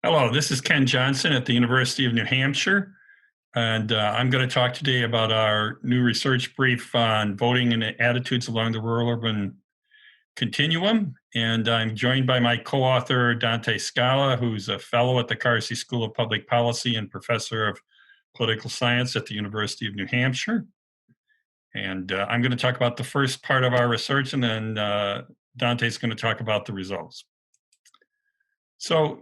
Hello, this is Ken Johnson at the University of New Hampshire, and I'm going to talk today about our new research brief on voting and attitudes along the rural-urban continuum. And I'm joined by my co-author, Dante Scala, who's a fellow at the Carsey School of Public Policy and professor of political science at the University of New Hampshire. And I'm going to talk about the first part of our research, and then Dante's going to talk about the results. So,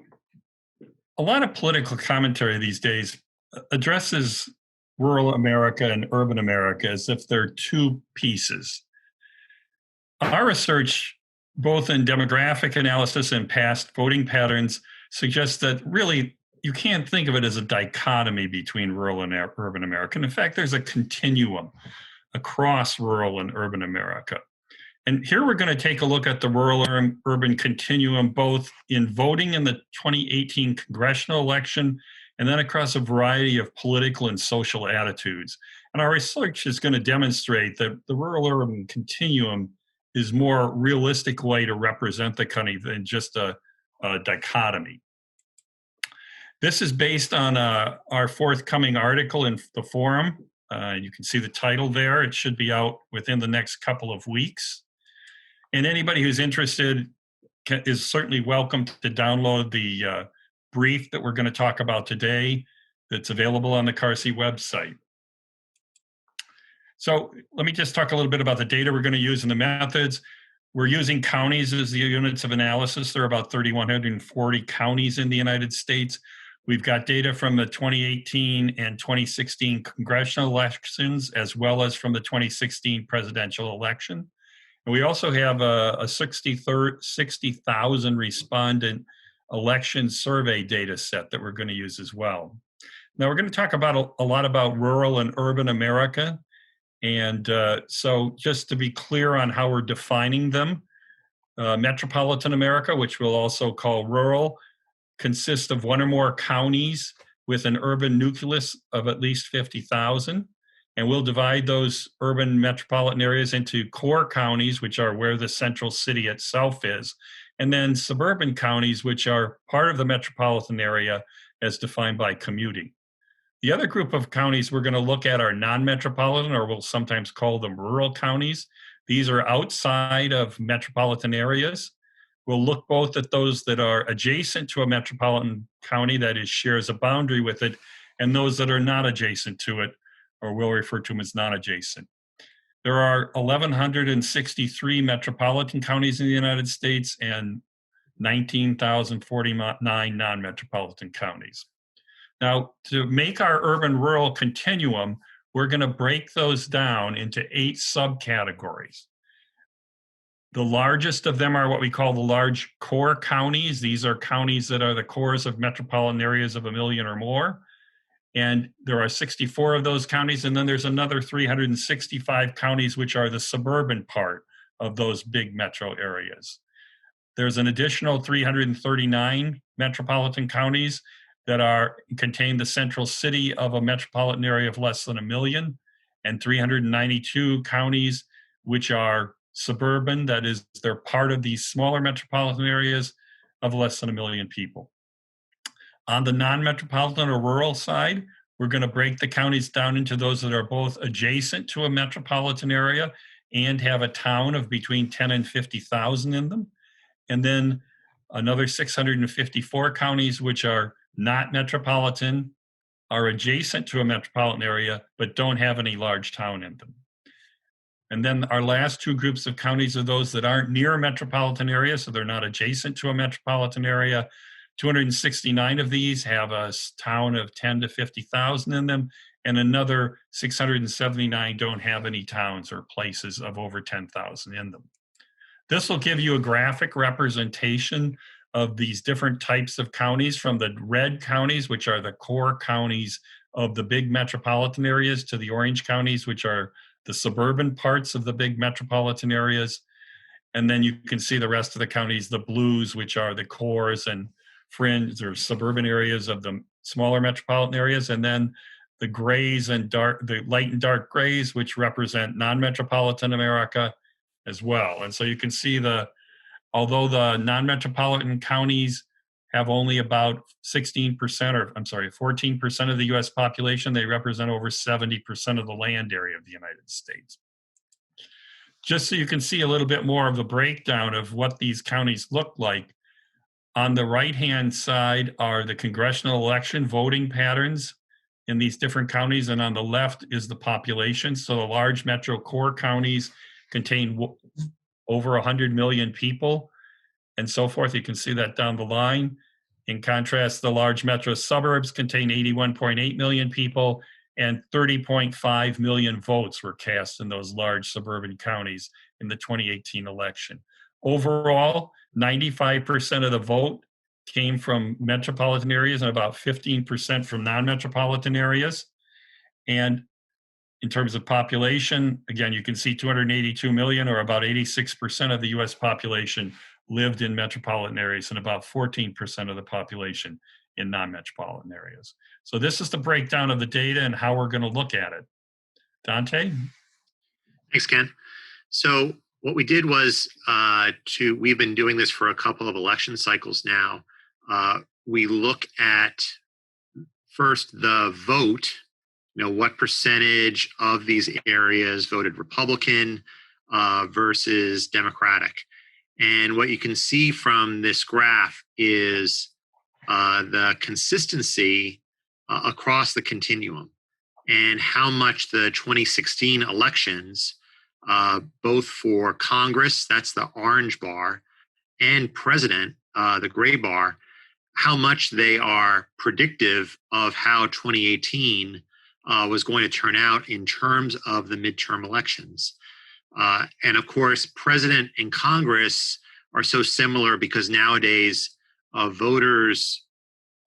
a lot of political commentary these days addresses rural America and urban America as if they're two pieces. Our research, both in demographic analysis and past voting patterns, suggests that really you can't think of it as a dichotomy between rural and urban America. And in fact, there's a continuum across rural and urban America. And here we're going to take a look at the rural-urban continuum, both in voting in the 2018 congressional election and then across a variety of political and social attitudes. And our research is going to demonstrate that the rural-urban continuum is a more realistic way to represent the country than just a dichotomy. This is based on our forthcoming article in the forum. You can see the title there. It should be out within the next couple of weeks. And anybody who's interested is certainly welcome to download the brief that we're going to talk about today that's available on the Carsey website. So let me just talk a little bit about the data we're going to use and the methods. We're using counties as the units of analysis. There are about 3,140 counties in the United States. We've got data from the 2018 and 2016 congressional elections, as well as from the 2016 presidential election. And we also have a 60,000 respondent election survey data set that we're going to use as well. Now we're going to talk about a lot about rural and urban America. And so just to be clear on how we're defining them, metropolitan America, which we'll also call rural, consists of one or more counties with an urban nucleus of at least 50,000. And we'll divide those urban metropolitan areas into core counties, which are where the central city itself is, and then suburban counties, which are part of the metropolitan area as defined by commuting. The other group of counties we're going to look at are non-metropolitan, or we'll sometimes call them rural counties. These are outside of metropolitan areas. We'll look both at those that are adjacent to a metropolitan county, that is, shares a boundary with it, and those that are not adjacent to it, or we'll refer to them as non-adjacent. There are 1,163 metropolitan counties in the United States and 19,049 non-metropolitan counties. Now, to make our urban-rural continuum, we're going to break those down into 8 subcategories. The largest of them are what we call the large core counties. These are counties that are the cores of metropolitan areas of 1 million or more. And there are 64 of those counties, and then there's another 365 counties, which are the suburban part of those big metro areas. There's an additional 339 metropolitan counties that contain the central city of a metropolitan area of less than 1 million, and 392 counties which are suburban, that is, they're part of these smaller metropolitan areas of less than 1 million people. On the non-metropolitan or rural side, we're going to break the counties down into those that are both adjacent to a metropolitan area and have a town of between 10 and 50,000 in them. And then another 654 counties which are not metropolitan, are adjacent to a metropolitan area, but don't have any large town in them. And then our last 2 groups of counties are those that aren't near a metropolitan area, so they're not adjacent to a metropolitan area. 269 of these have a town of 10 to 50,000 in them, and another 679 don't have any towns or places of over 10,000 in them. This will give you a graphic representation of these different types of counties, from the red counties, which are the core counties of the big metropolitan areas, to the orange counties, which are the suburban parts of the big metropolitan areas. And then you can see the rest of the counties, the blues, which are the cores and fringe or suburban areas of the smaller metropolitan areas, and then the grays and the light and dark grays, which represent non-metropolitan America as well. And so you can see although the non-metropolitan counties have only about 16%, or I'm sorry, 14% of the US population. They represent over 70% of the land area of the United States. Just so you can see a little bit more of the breakdown of what these counties look like, on the right-hand side are the congressional election voting patterns in these different counties, and on the left is the population. So the large metro core counties contain over 100 million people and so forth. You can see that down the line. In contrast, the large metro suburbs contain 81.8 million people, and 30.5 million votes were cast in those large suburban counties in the 2018 election. Overall, 95% of the vote came from metropolitan areas and about 15% from non-metropolitan areas. And in terms of population, again, you can see 282 million, or about 86% of the US population, lived in metropolitan areas, and about 14% of the population in non-metropolitan areas. So this is the breakdown of the data and how we're going to look at it. Dante? Thanks, Ken. So what we did was we've been doing this for a couple of election cycles now. We look at first the vote, what percentage of these areas voted Republican versus Democratic. And what you can see from this graph is the consistency across the continuum, and how much the 2016 elections, both for Congress, that's the orange bar, and president, the gray bar, how much they are predictive of how 2018 was going to turn out in terms of the midterm elections. And of course, president and Congress are so similar because nowadays voters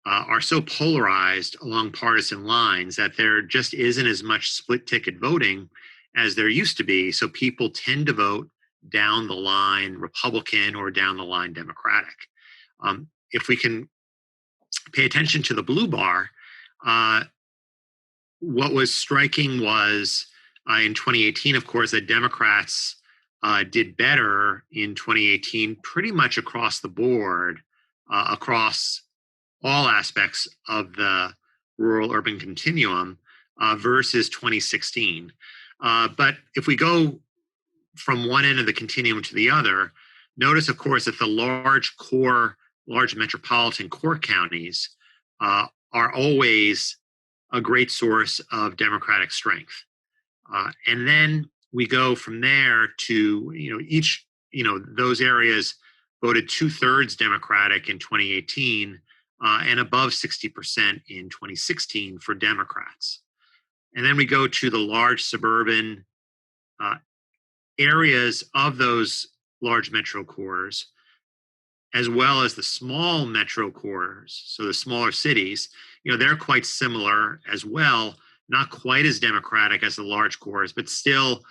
are so polarized along partisan lines that there just isn't as much split ticket voting as there used to be. So people tend to vote down the line Republican or down the line Democratic. If we can pay attention to the blue bar, what was striking was in 2018, of course, that Democrats did better in 2018 pretty much across the board, across all aspects of the rural-urban continuum versus 2016. But if we go from one end of the continuum to the other, notice, of course, that the large metropolitan core counties are always a great source of Democratic strength. And then we go from there to, those areas voted 2/3 Democratic in 2018 and above 60% in 2016 for Democrats. And then we go to the large suburban areas of those large metro cores, as well as the small metro cores, so the smaller cities. They're quite similar as well, not quite as Democratic as the large cores, but still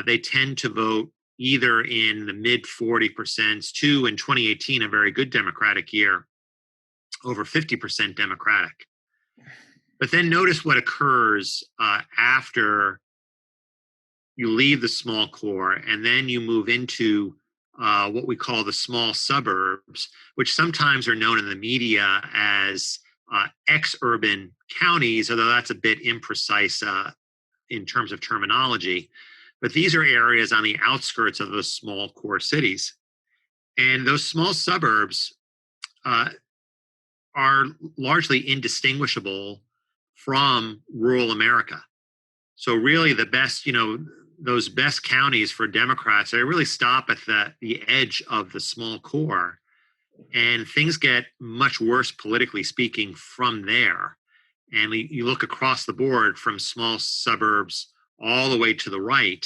they tend to vote either in the mid 40% to, in 2018, a very good Democratic year, over 50% Democratic. But then notice what occurs after you leave the small core and then you move into what we call the small suburbs, which sometimes are known in the media as ex-urban counties, although that's a bit imprecise in terms of terminology. But these are areas on the outskirts of those small core cities. And those small suburbs are largely indistinguishable from rural America. So really the best, those best counties for Democrats, they really stop at the edge of the small core, and things get much worse politically speaking from there. And you look across the board from small suburbs all the way to the right,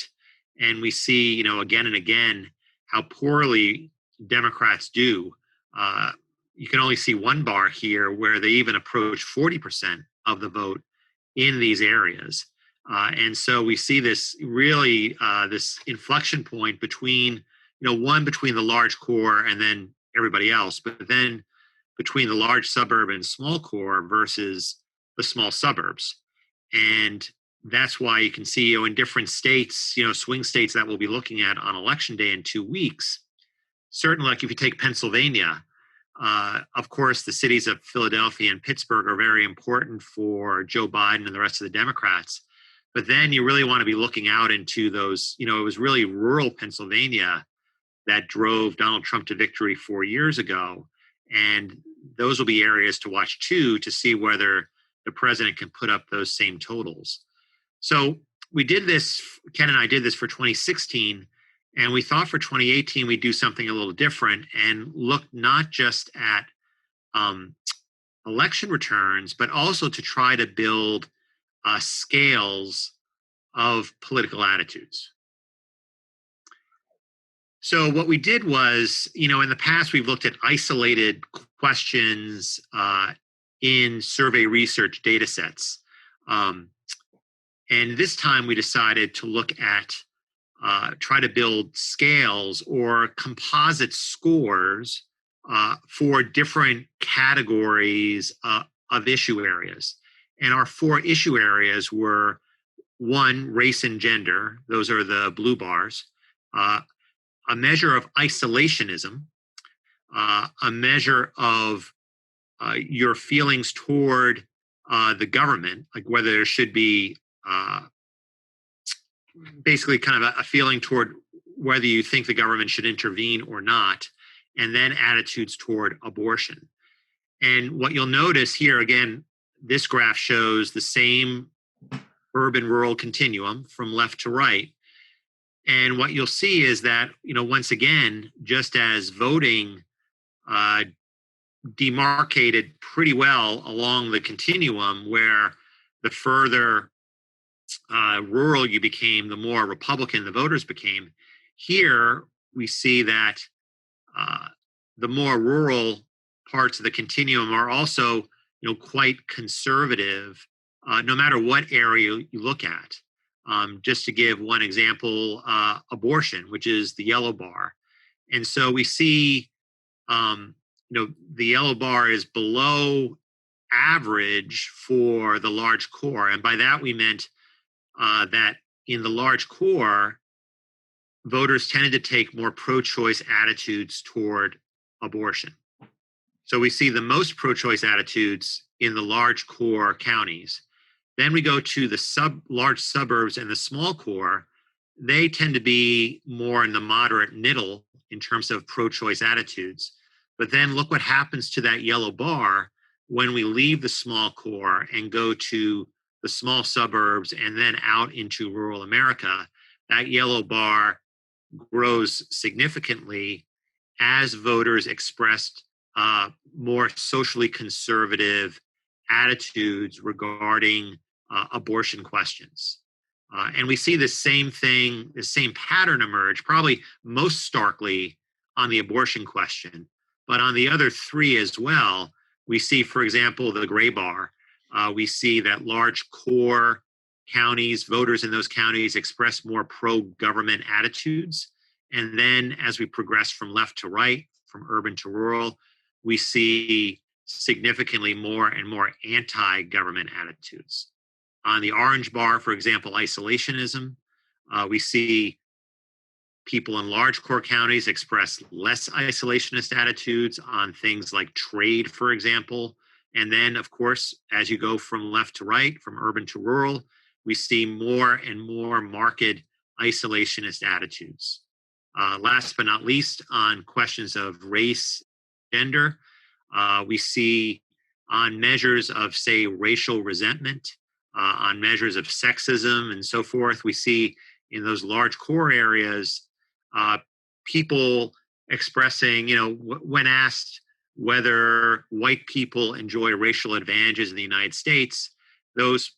and we see, again and again, how poorly Democrats do. You can only see one bar here where they even approach 40% of the vote in these areas. And so we see this really, this inflection point between, between the large core and then everybody else, but then between the large suburb and small core versus the small suburbs. And that's why you can see, in different states, swing states that we'll be looking at on election day in 2 weeks, certainly like if you take Pennsylvania, Of course, the cities of Philadelphia and Pittsburgh are very important for Joe Biden and the rest of the Democrats. But then you really want to be looking out into those, it was really rural Pennsylvania that drove Donald Trump to victory 4 years ago. And those will be areas to watch too, to see whether the president can put up those same totals. So we did this, Ken and I did this for 2016, and we thought for 2018 we'd do something a little different and look not just at election returns, but also to try to build scales of political attitudes. So what we did was, in the past, we've looked at isolated questions in survey research data sets. And this time we decided to look at, try to build scales or composite scores for different categories of issue areas. And our 4 issue areas were 1, race and gender. Those are the blue bars. A measure of isolationism, a measure of your feelings toward the government, like whether there should be basically kind of a feeling toward whether you think the government should intervene or not, and then attitudes toward abortion. And what you'll notice here, again, this graph shows the same urban-rural continuum from left to right. And what you'll see is that, once again, just as voting demarcated pretty well along the continuum, where the further rural you became, the more Republican the voters became, here we see that the more rural parts of the continuum are also, quite conservative, no matter what area you look at. Just to give one example, abortion, which is the yellow bar. And so we see, the yellow bar is below average for the large core. And by that we meant that in the large core, voters tended to take more pro-choice attitudes toward abortion. So we see the most pro-choice attitudes in the large core counties. Then we go to the large suburbs and the small core. They tend to be more in the moderate middle in terms of pro-choice attitudes. But then look what happens to that yellow bar when we leave the small core and go to the small suburbs and then out into rural America. That yellow bar grows significantly as voters expressed more socially conservative attitudes regarding abortion questions. And we see the same thing, the same pattern emerge, probably most starkly on the abortion question. But on the other 3 as well, we see, for example, the gray bar. We see that large core counties, voters in those counties express more pro-government attitudes. And then as we progress from left to right, from urban to rural, we see significantly more and more anti-government attitudes. On the orange bar, for example, isolationism, we see people in large core counties express less isolationist attitudes on things like trade, for example. And then, of course, as you go from left to right, from urban to rural, we see more and more marked isolationist attitudes. Last but not least, on questions of race, gender, we see on measures of, say, racial resentment, on measures of sexism and so forth, we see in those large core areas, people expressing, when asked whether white people enjoy racial advantages in the United States, those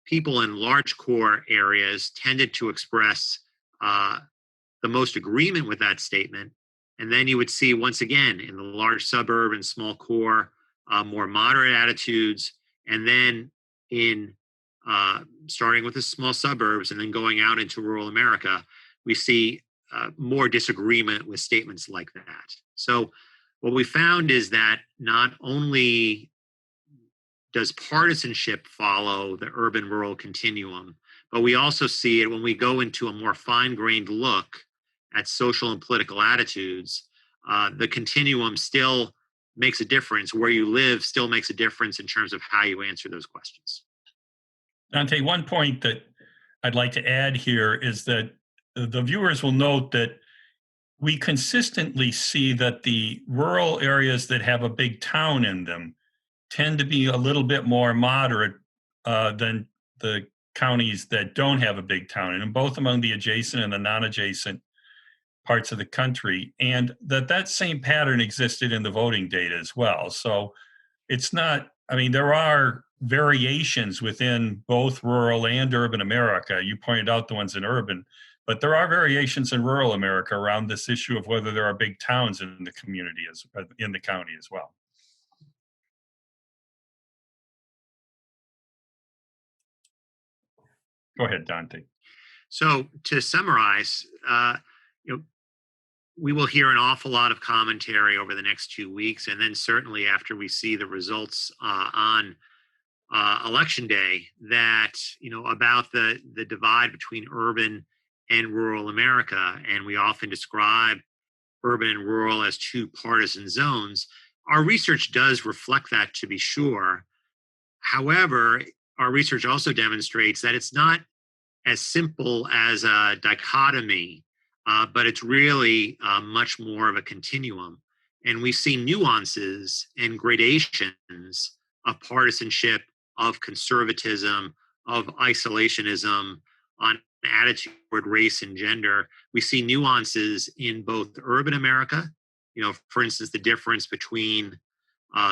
people in large core areas tended to express the most agreement with that statement. And then you would see, once again, in the large suburb and small core, more moderate attitudes. And then in starting with the small suburbs and then going out into rural America, we see more disagreement with statements like that. So what we found is that not only does partisanship follow the urban-rural continuum, but we also see it when we go into a more fine-grained look at social and political attitudes. The continuum still makes a difference. Where you live still makes a difference in terms of how you answer those questions. Dante, one point that I'd like to add here is that the viewers will note that we consistently see that the rural areas that have a big town in them tend to be a little bit more moderate than the counties that don't have a big town, and both among the adjacent and the non-adjacent parts of the country, and that same pattern existed in the voting data as well. So it's not, I mean, there are variations within both rural and urban America. You pointed out the ones in urban, but there are variations in rural America around this issue of whether there are big towns in the community, in the county as well. Go ahead, Dante. So to summarize, we will hear an awful lot of commentary over the next 2 weeks, and then certainly after we see the results on election day, that about the divide between urban and rural America, and we often describe urban and rural as two partisan zones. Our research does reflect that, to be sure. However, our research also demonstrates that it's not as simple as a dichotomy, but it's really much more of a continuum. And we see nuances and gradations of partisanship, of conservatism, of isolationism, on attitude toward race and gender. We see nuances in both urban America, for instance, the difference between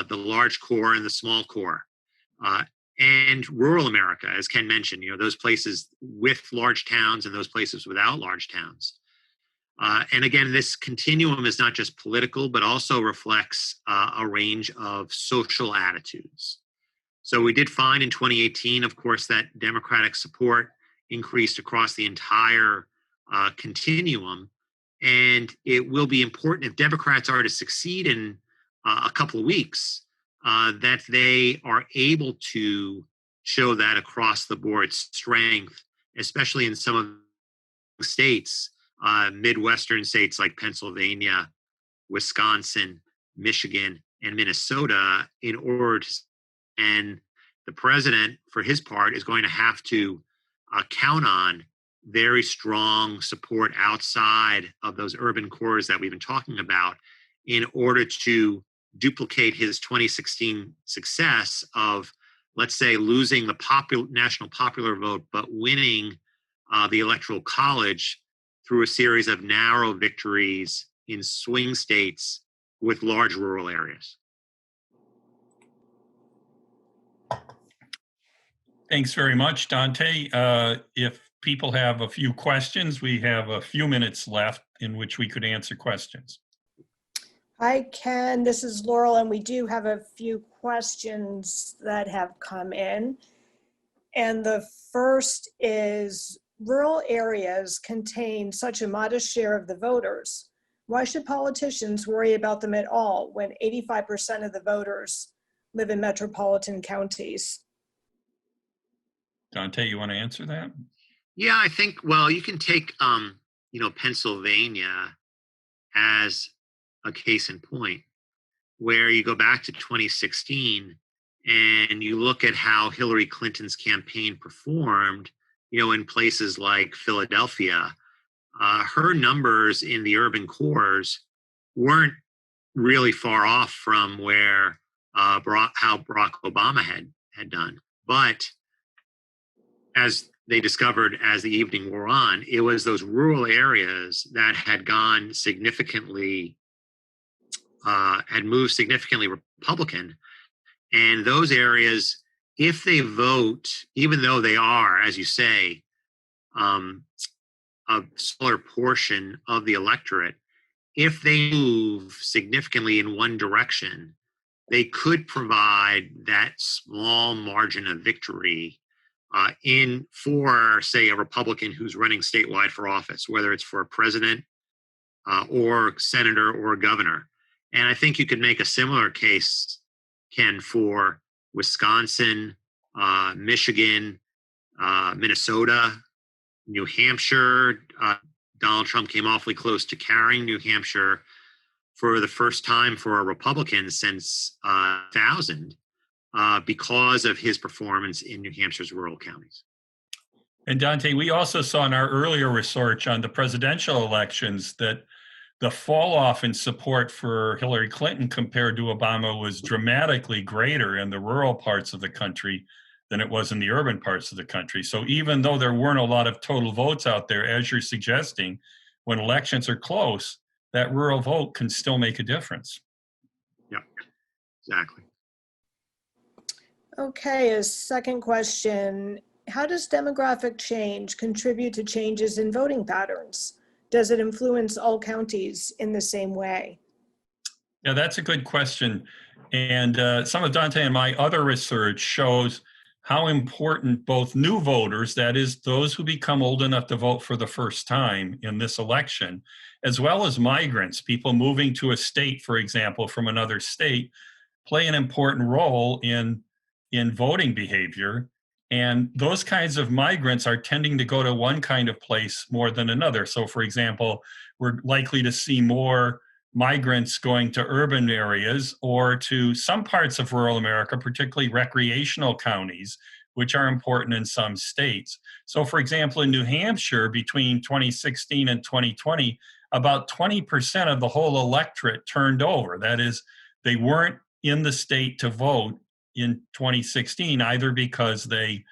the large core and the small core. And rural America, as Ken mentioned, those places with large towns and those places without large towns. And again, this continuum is not just political, but also reflects a range of social attitudes. So we did find in 2018, of course, that Democratic support increased across the entire continuum. And it will be important if Democrats are to succeed in a couple of weeks, that they are able to show that across the board strength, especially in some of the states, Midwestern states like Pennsylvania, Wisconsin, Michigan, and Minnesota, in order to, and the president, for his part, is going to have to count on very strong support outside of those urban cores that we've been talking about in order to duplicate his 2016 success of, let's say, losing the national popular vote, but winning the Electoral College through a series of narrow victories in swing states with large rural areas. Thanks very much, Dante. If people have a few questions, we have a few minutes left in which we could answer questions. Hi, Ken. This is Laurel, and we do have a few questions that have come in. And the first is, rural areas contain such a modest share of the voters. Why should politicians worry about them at all when 85% of the voters live in metropolitan counties? Dante, you want to answer that? Yeah, I think, well, you can take, Pennsylvania as a case in point, where you go back to 2016 and you look at how Hillary Clinton's campaign performed, in places like Philadelphia. Her numbers in the urban cores weren't really far off from where how Barack Obama had done. But as they discovered as the evening wore on, it was those rural areas that had gone significantly, had moved significantly Republican. And those areas, if they vote, even though they are, as you say, a smaller portion of the electorate, if they move significantly in one direction, they could provide that small margin of victory for, say, a Republican who's running statewide for office, whether it's for a president or senator or governor. And I think you could make a similar case, Ken, for Wisconsin, Michigan, Minnesota, New Hampshire. Donald Trump came awfully close to carrying New Hampshire. for the first time for a Republican since 2000 because of his performance in New Hampshire's rural counties. And Dante, we also saw in our earlier research on the presidential elections that the fall off in support for Hillary Clinton compared to Obama was dramatically greater in the rural parts of the country than it was in the urban parts of the country. So even though there weren't a lot of total votes out there, as you're suggesting, when elections are close, that rural vote can still make a difference. Yeah, exactly. Okay, a second question. How does demographic change contribute to changes in voting patterns? Does it influence all counties in the same way? Yeah, that's a good question. And some of Dante and my other research shows how important both new voters, that is, those who become old enough to vote for the first time in this election, as well as migrants, people moving to a state, for example, from another state, play an important role in voting behavior. And those kinds of migrants are tending to go to one kind of place more than another. So, for example, we're likely to see more migrants going to urban areas or to some parts of rural America, particularly recreational counties, which are important in some states. So, for example, in New Hampshire, between 2016 and 2020, about 20% of the whole electorate turned over. That is, they weren't in the state to vote in 2016, either because they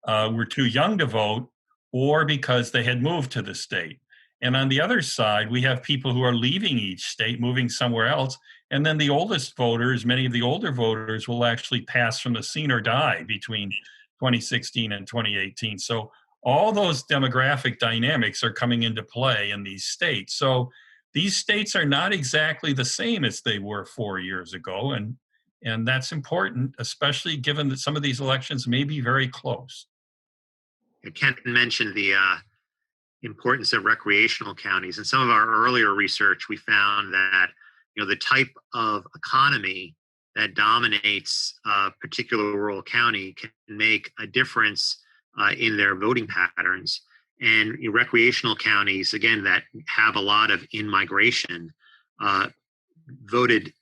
were too young to vote or because they had moved to the state. And on the other side, we have people who are leaving each state, moving somewhere else. And then the oldest voters, many of the older voters, will actually pass from the scene or die between 2016 and 2018. So all those demographic dynamics are coming into play in these states. So these states are not exactly the same as they were 4 years ago. And that's important, especially given that some of these elections may be very close. Ken mentioned the importance of recreational counties. In some of our earlier research, we found that the type of economy that dominates a particular rural county can make a difference in their voting patterns. And recreational counties, again, that have a lot of in-migration, voted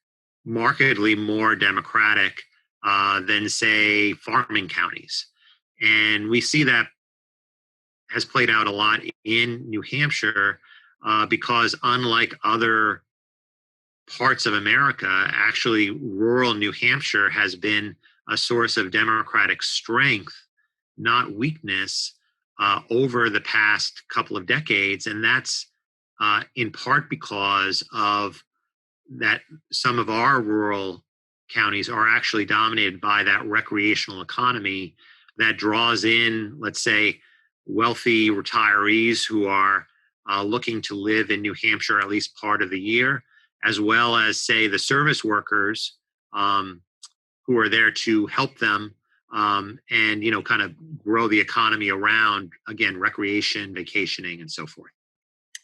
markedly more Democratic than, say, farming counties. And we see that has played out a lot in New Hampshire because unlike other parts of America, actually rural New Hampshire has been a source of Democratic strength, not weakness, over the past couple of decades. And that's in part because of that some of our rural counties are actually dominated by that recreational economy that draws in, let's say, wealthy retirees who are looking to live in New Hampshire at least part of the year, as well as, say, the service workers who are there to help them and, kind of grow the economy around, again, recreation, vacationing, and so forth.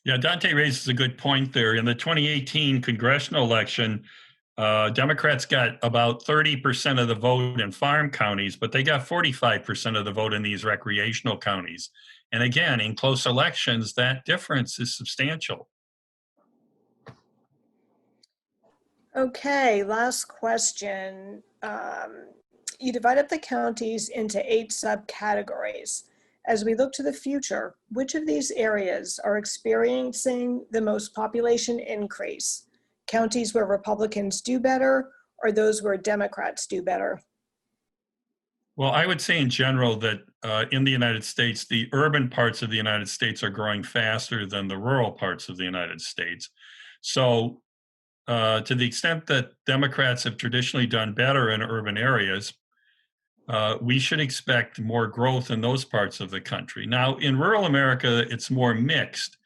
Yeah, Dante raises a good point there. In the 2018 congressional election, Democrats got about 30% of the vote in farm counties, but they got 45% of the vote in these recreational counties. And again, in close elections, that difference is substantial. Okay, last question. You divide up the counties into 8 subcategories. As we look to the future, which of these areas are experiencing the most population increase? Counties where Republicans do better or those where Democrats do better? Well, I would say in general that in the United States, the urban parts of the United States are growing faster than the rural parts of the United States. So to the extent that Democrats have traditionally done better in urban areas, we should expect more growth in those parts of the country. Now, in rural America, it's more mixed.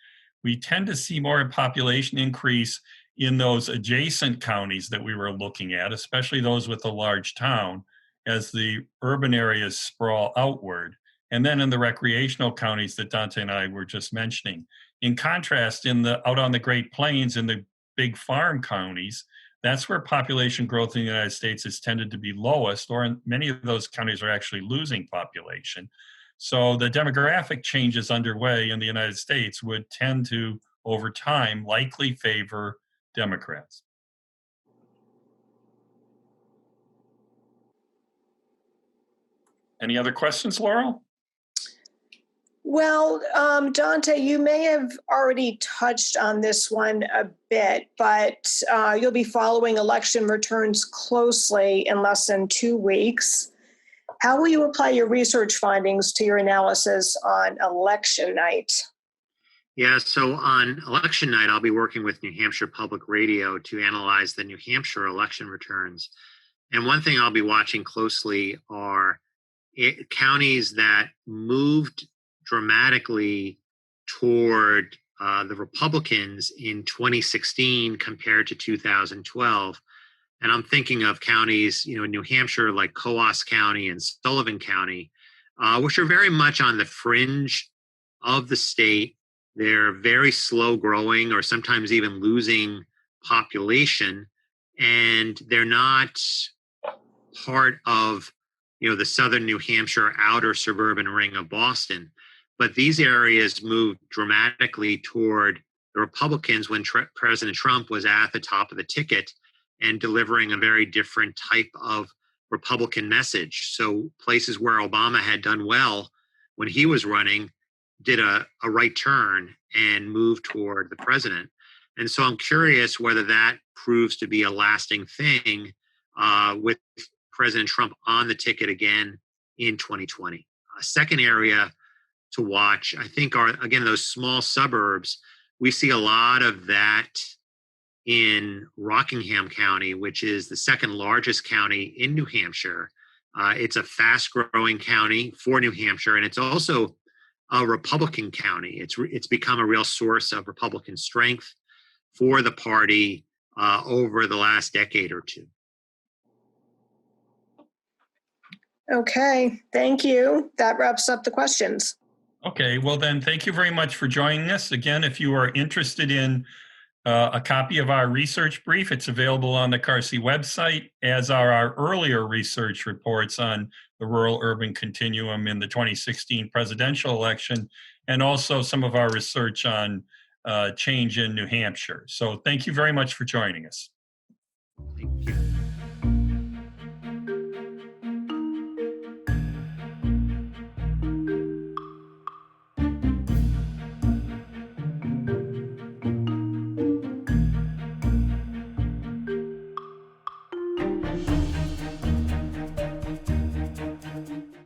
We tend to see more population increase in those adjacent counties that we were looking at, especially those with a large town, as the urban areas sprawl outward, and then in the recreational counties that Dante and I were just mentioning. In contrast, out on the Great Plains, in the big farm counties, that's where population growth in the United States has tended to be lowest, or in many of those counties are actually losing population. So the demographic changes underway in the United States would tend to, over time, likely favor Democrats. Any other questions, Laurel? Well, Dante, you may have already touched on this one a bit, but you'll be following election returns closely in less than 2 weeks. How will you apply your research findings to your analysis on election night? Yeah, so on election night, I'll be working with New Hampshire Public Radio to analyze the New Hampshire election returns. And one thing I'll be watching closely are counties that moved dramatically toward the Republicans in 2016 compared to 2012. And I'm thinking of counties, in New Hampshire, like Coos County and Sullivan County, which are very much on the fringe of the state. They're very slow growing or sometimes even losing population. And they're not part of, the southern New Hampshire outer suburban ring of Boston. But these areas moved dramatically toward the Republicans when President Trump was at the top of the ticket and delivering a very different type of Republican message. So places where Obama had done well when he was running did a right turn and moved toward the president. And so I'm curious whether that proves to be a lasting thing with President Trump on the ticket again in 2020. A second area to watch, I think, are, again, those small suburbs. We see a lot of that in Rockingham County, which is the second largest county in New Hampshire. It's a fast-growing county for New Hampshire, and it's also a Republican county. It's become a real source of Republican strength for the party over the last decade or two. Okay, thank you. That wraps up the questions. Okay, well then, thank you very much for joining us. Again, if you are interested in a copy of our research brief, it's available on the Carsey website, as are our earlier research reports on the rural-urban continuum in the 2016 presidential election, and also some of our research on change in New Hampshire. So thank you very much for joining us. Thank you.